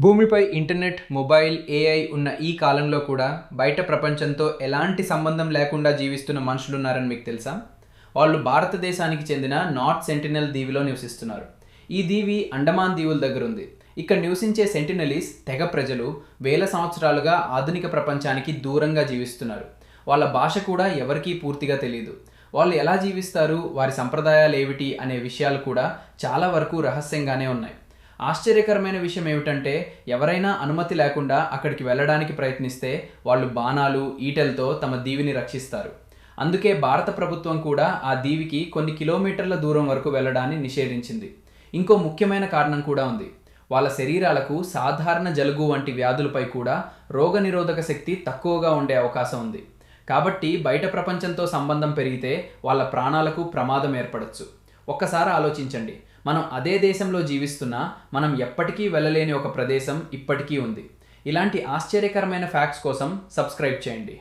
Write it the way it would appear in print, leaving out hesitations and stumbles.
భూమిపై internet, mobile, AI ఉన్న ఈ కాలంలో కూడా బయట ప్రపంచంతో ఎలాంటి సంబంధం లేకుండా జీవిస్తున్న మనుషులున్నారని మీకు తెలుసా? వాళ్ళు భారతదేశానికి చెందిన నార్త్ సెంటినెల్ దీవిలో నివసిస్తున్నారు. ఈ దీవి అండమాన్ దీవుల దగ్గర ఉంది. ఇక్కడ నివసించే సెంటినెలీస్ తెగ ప్రజలు వేల సంవత్సరాలుగా ఆధునిక ప్రపంచానికి దూరంగా జీవిస్తున్నారు. వాళ్ళ భాష కూడా ఎవరికీ పూర్తిగా తెలియదు. వాళ్ళు ఎలా జీవిస్తారు, వారి సంప్రదాయాలు ఏమిటి అనే విషయాలు కూడా చాలా వరకు రహస్యంగానే ఉన్నాయి. ఆశ్చర్యకరమైన విషయం ఏమిటంటే, ఎవరైనా అనుమతి లేకుండా అక్కడికి వెళ్ళడానికి ప్రయత్నిస్తే వాళ్ళు బాణాలు, ఈటెలతో తమ దీవిని రక్షిస్తారు. అందుకే భారత ప్రభుత్వం కూడా ఆ దీవికి కొన్ని కిలోమీటర్ల దూరం వరకు వెళ్ళడాన్ని నిషేధించింది. ఇంకో ముఖ్యమైన కారణం కూడా ఉంది. వాళ్ళ శరీరాలకు సాధారణ జలుబు వంటి వ్యాధులపై కూడా రోగనిరోధక శక్తి తక్కువగా ఉండే అవకాశం ఉంది. కాబట్టి బయట ప్రపంచంతో సంబంధం పెరిగితే వాళ్ళ ప్రాణాలకు ప్రమాదం ఏర్పడచ్చు. ఒక్కసారి ఆలోచించండి, మనం అదే దేశంలో జీవిస్తున్నా మనం ఎప్పటికీ వెళ్ళలేని ఒక ప్రదేశం ఇప్పటికీ ఉంది. ఇలాంటి ఆశ్చర్యకరమైన ఫ్యాక్ట్స్ కోసం సబ్స్క్రైబ్ చేయండి.